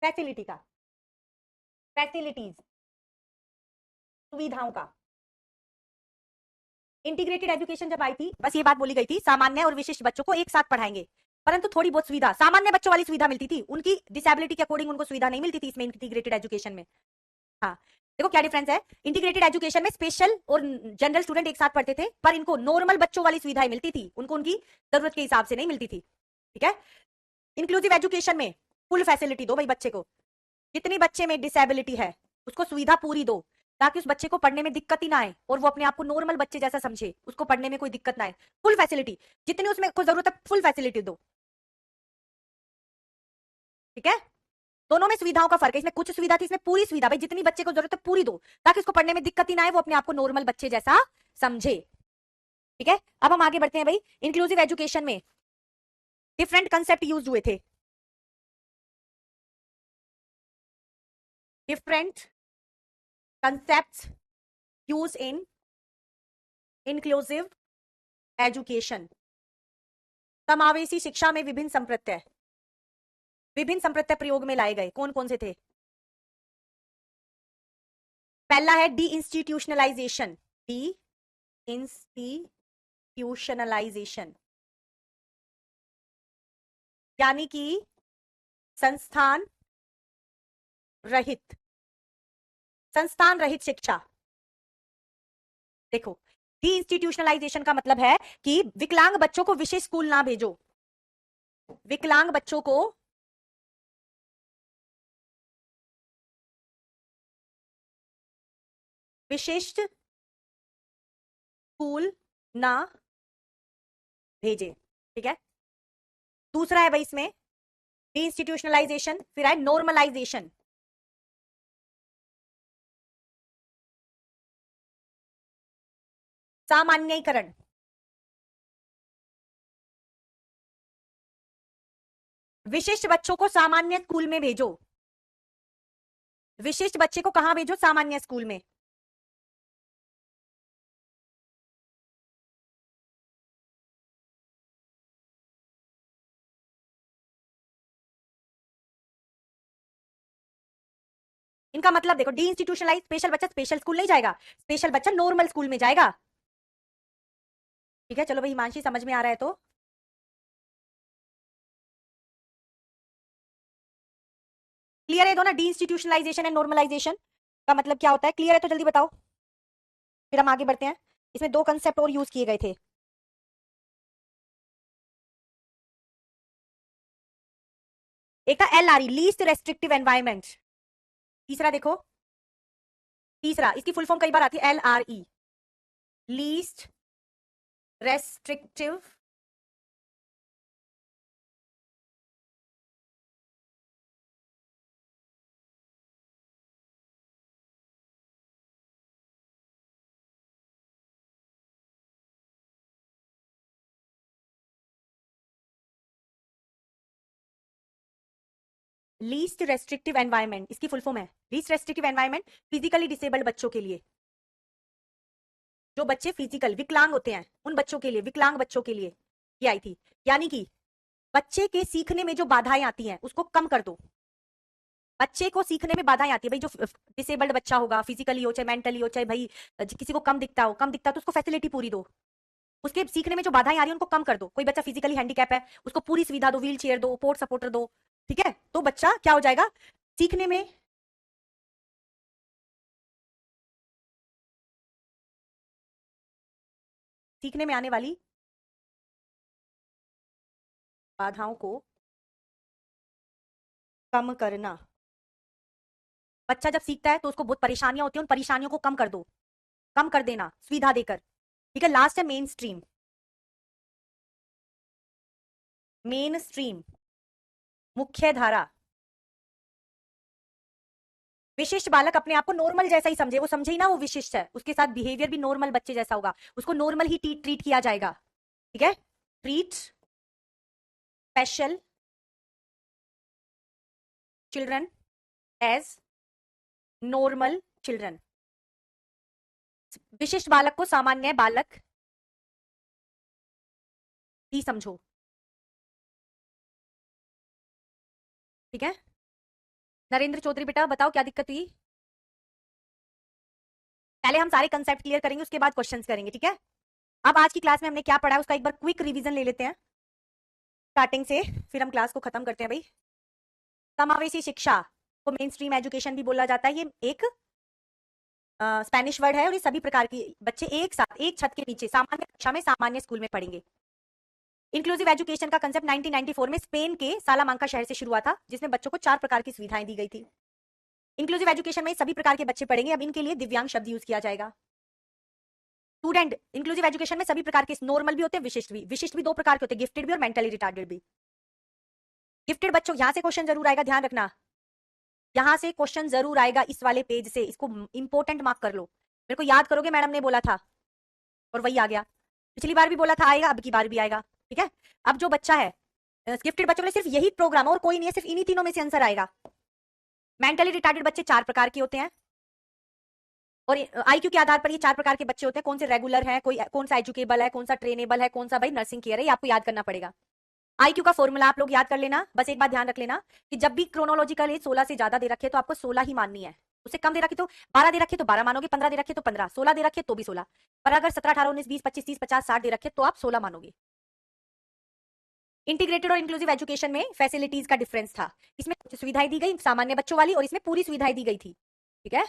फैसिलिटी का, फैसिलिटीज, सुविधाओं का। इंटीग्रेटेड एजुकेशन जब आई थी, बस ये बात बोली गई थी सामान्य और विशिष्ट बच्चों को एक साथ पढ़ाएंगे, परंतु थोड़ी बहुत सुविधा, सामान्य बच्चों वाली सुविधा मिलती थी, उनकी डिसेबिलिटी के अकॉर्डिंग उनको सुविधा नहीं मिलती थी इसमें इंटीग्रेटेड एजुकेशन में। हाँ देखो क्या डिफरेंस है, इंटीग्रेटेड एजुकेशन में स्पेशल और जनरल स्टूडेंट एक साथ पढ़ते थे, पर इनको नॉर्मल बच्चों वाली सुविधाएं मिलती थी, उनको उनकी जरूरत के हिसाब से नहीं मिलती थी, ठीक है। इंक्लूसिव एजुकेशन में फुल फैसिलिटी दो भाई बच्चे को, जितनी बच्चे में डिसेबिलिटी है उसको सुविधा पूरी दो, ताकि उस बच्चे को पढ़ने में दिक्कत ही ना आए और वो अपने आप को नॉर्मल बच्चे जैसा समझे, उसको पढ़ने में कोई दिक्कत ना आए। फुल फैसिलिटी, जितनी उसमें को जरूरत है फुल फैसिलिटी दो, ठीक है। दोनों में सुविधाओं का फर्क है, इसमें कुछ सुविधा थी, इसमें पूरी सुविधा, भाई जितनी बच्चे को जरूरत है पूरी दो, ताकि उसको पढ़ने में दिक्कत ही ना आए, वो अपने आप को नॉर्मल बच्चे जैसा समझे, ठीक है। अब हम आगे बढ़ते हैं भाई, इंक्लूसिव एजुकेशन में डिफरेंट कंसेप्ट यूज हुए थे, different concept use in inclusive education. समावेशी शिक्षा में विभिन्न संप्रत्यय प्रयोग में लाए गए, कौन कौन से थे। पहला है डी इंस्टीट्यूशनलाइजेशन, डी इंस्टीट्यूशनलाइजेशन, यानी कि संस्थान रहित, संस्थान रहित शिक्षा। देखो डी इंस्टीट्यूशनलाइजेशन का मतलब है कि विकलांग बच्चों को विशेष स्कूल ना भेजो, विकलांग बच्चों को विशिष्ट स्कूल ना भेजे, ठीक है। दूसरा है भाई इसमें डी इंस्टीट्यूशनलाइजेशन, फिर है नॉर्मलाइजेशन, सामान्यीकरण। विशिष्ट बच्चों को सामान्य स्कूल में भेजो, विशिष्ट बच्चे को कहां भेजो, सामान्य स्कूल में। इनका मतलब देखो, डी इंस्टीट्यूशनलाइज, स्पेशल बच्चा स्पेशल स्कूल नहीं जाएगा, स्पेशल बच्चा नॉर्मल स्कूल में जाएगा, ठीक है। चलो भाई हिमांशी समझ में आ रहा है तो क्लियर है, दो ना, डी इंस्टीट्यूशनलाइजेशन एंड नॉर्मलाइजेशन का मतलब क्या होता है, क्लियर है तो जल्दी बताओ, फिर हम आगे बढ़ते हैं। इसमें दो कंसेप्ट और यूज किए गए थे, एक था LRE, लीस्ट रेस्ट्रिक्टिव एनवायरमेंट, तीसरा देखो, तीसरा इसकी फुल फॉर्म कई बार आती है LRE, least restrictive least restrictive environment, इसकी फुल फॉर्म है least restrictive environment physically disabled बच्चों के लिए। जो बच्चे फिजिकल विकलांग होते हैं उन बच्चों के लिए, विकलांग बच्चों के लिए ये आई थी। यानी कि बच्चे के सीखने में जो बाधाएं आती हैं उसको कम कर दो। बच्चे को सीखने में बाधाएं आती है भाई, जो डिसेबल्ड बच्चा होगा, फिजिकली हो चाहे मेंटली हो, चाहे भाई किसी को कम दिखता हो, तो उसको फैसिलिटी पूरी दो। उसके सीखने में जो बाधाएं आ रही है उनको कम कर दो। कोई बच्चा फिजिकली हैंडीकैप है, उसको पूरी सुविधा दो, व्हील चेयर दो, पोर्ट सपोर्टर दो, ठीक है, तो बच्चा क्या हो जाएगा सीखने में। सीखने में आने वाली बाधाओं को कम करना। बच्चा जब सीखता है तो उसको बहुत परेशानियां होती हैं, उन परेशानियों को कम कर दो, कम कर देना सुविधा देकर। ठीक है, लास्ट है मेन स्ट्रीम। मेन स्ट्रीम मुख्य धारा। विशिष्ट बालक अपने आप को नॉर्मल जैसा ही समझे, वो समझे ही ना वो विशिष्ट है, उसके साथ बिहेवियर भी नॉर्मल बच्चे जैसा होगा, उसको नॉर्मल ही ट्रीट किया जाएगा। ठीक है, treat special children as normal children. विशिष्ट बालक को सामान्य बालक ही समझो। ठीक है, नरेंद्र चौधरी बेटा बताओ क्या दिक्कत हुई। पहले हम सारे कंसेप्ट क्लियर करेंगे, उसके बाद क्वेश्चंस करेंगे। ठीक है, अब आज की क्लास में हमने क्या पढ़ा है उसका एक बार क्विक रिवीजन ले लेते हैं स्टार्टिंग से, फिर हम क्लास को खत्म करते हैं भाई। समावेशी शिक्षा को मेन स्ट्रीम एजुकेशन भी बोला जाता है। ये एक स्पेनिश वर्ड है और ये सभी प्रकार के बच्चे एक साथ एक छत के नीचे सामान्य कक्षा में सामान्य स्कूल में पढ़ेंगे। इंक्लूसिव एजुकेशन का कंसेप्ट 1994 में स्पेन के सालामांका शहर से शुरू हुआ था, जिसमें बच्चों को 4 प्रकार की सुविधाएं दी गई थी। इंक्लूसिव एजुकेशन में सभी प्रकार के बच्चे पढ़ेंगे। अब इनके लिए दिव्यांग शब्द यूज किया जाएगा। स्टूडेंट इंक्लूसिव एजुकेशन में सभी प्रकार के नॉर्मल भी होते हैं, विशिष्ट भी। विशिष्ट भी 2 प्रकार के होते हैं, गिफ्टेड भी और मेंटली रिटार्डेड भी। गिफ्टेड बच्चों, यहां से क्वेश्चन जरूर आएगा, ध्यान रखना, यहां से क्वेश्चन जरूर आएगा इस वाले पेज से, इसको इंपोर्टेंट मार्क कर लो। मेरे को याद करोगे मैडम ने बोला था और वही आ गया, पिछली बार भी बोला था आएगा, अब की बार भी आएगा। ठीक है, अब जो बच्चा है गिफ्टेड बच्चों के लिए सिर्फ यही प्रोग्राम और कोई नहीं है, सिर्फ इन्हीं तीनों में से आंसर आएगा। मेंटली रिटार्डेड बच्चे 4 प्रकार के होते हैं और आईक्यू के आधार पर ये 4 प्रकार के बच्चे होते हैं। कौन से रेगुलर है, कोई कौन सा एजुकेबल है, कौन सा ट्रेनेबल है, कौन सा भाई नर्सिंग केयर है, ये आपको याद करना पड़ेगा। आईक्यू का फॉर्मूला आप लोग याद कर लेना। बस एक बात ध्यान रख लेना कि जब भी क्रोनोलॉजिकल एज 16 से ज्यादा दे रखे तो आपको 16 ही माननी है। उससे कम दे रखे तो 12 दे रखे तो 12 मानोगे, 15 दे रखे तो 15, 16 दे रखे तो भी 16, पर अगर 17, 18, 19, 20, 25, 30, 50, 60 दे रखे तो आप 16 मानोगे। इंटीग्रेटेड और इंक्लूसिव एजुकेशन में फैसिलिटीज का डिफरेंस था। इसमें कुछ सुविधाएं दी गई सामान्य बच्चों वाली और इसमें पूरी सुविधाएं दी गई थी। ठीक है,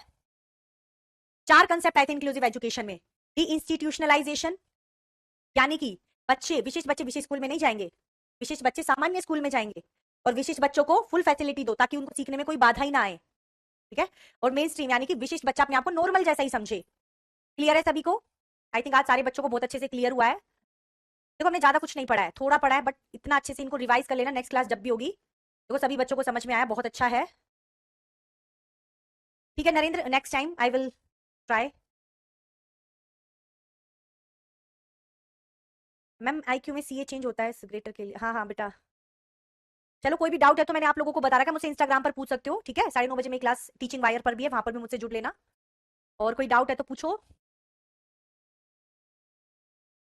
4 कंसेप्ट आए थे इंक्लूसिव एजुकेशन में। डी इंस्टीट्यूशनलाइजेशन, यानी कि विशिष्ट बच्चे विशिष्ट स्कूल में नहीं जाएंगे, विशिष्ट बच्चे सामान्य स्कूल में जाएंगे और विशिष्ट बच्चों को फुल फैसिलिटी दो ताकि उनको सीखने में कोई बाधा ही ना आए। ठीक है, और मेन स्ट्रीम यानी कि विशिष्ट बच्चा अपने आप को नॉर्मल जैसा ही समझे। क्लियर है सभी को? आई थिंक आज सारे बच्चों को बहुत अच्छे से क्लियर हुआ है। देखो हमने ज्यादा कुछ नहीं पढ़ा है, थोड़ा पढ़ा है, बट इतना अच्छे से इनको रिवाइज कर लेना, नेक्स्ट क्लास जब भी होगी देखो सभी बच्चों को समझ में आया, बहुत अच्छा है। ठीक है Narendra, next time I will try. Ma'am IQ में सीए चेंज होता है ग्रेटर के लिए? हाँ हाँ बेटा, चलो कोई भी डाउट है तो मैंने आप लोगों को बता रखा है, मुझसे इंस्टाग्राम पर पूछ सकते हो। ठीक है, 9:30 मेरी क्लास टीचिंग वायर पर भी है, वहां पर भी मुझसे जुड़ लेना और कोई डाउट है तो पूछो।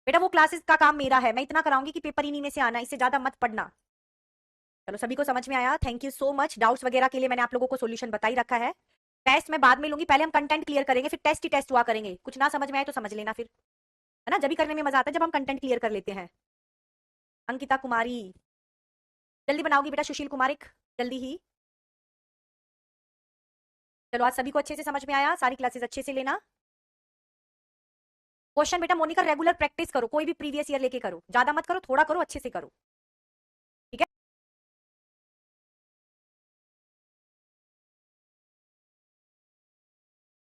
बेटा वो क्लासेस का काम मेरा है, मैं इतना कराऊंगी कि पेपर इन्हीं में से आना, इससे ज्यादा मत पढ़ना। चलो सभी को समझ में आया, thank you so much. Doubts वगैरह के लिए मैंने आप लोगों को सोल्यूशन बता ही रखा है। टेस्ट मैं बाद में लूंगी, पहले हम कंटेंट क्लियर करेंगे, फिर टेस्ट ही टेस्ट हुआ करेंगे। कुछ ना समझ में आए तो समझ लेना फिर, है ना, जब भी करने में मजा आता है जब हम कंटेंट क्लियर कर लेते हैं। अंकिता कुमारी, जल्दी बनाओगी बेटा, सुशील कुमारिक जल्दी ही। चलो आज सभी को अच्छे से समझ में आया, सारी क्लासेस अच्छे से लेना। क्वेश्चन बेटा मोनिका रेगुलर प्रैक्टिस करो, कोई भी प्रीवियस ईयर लेके करो, ज्यादा मत करो, थोड़ा करो, अच्छे से करो।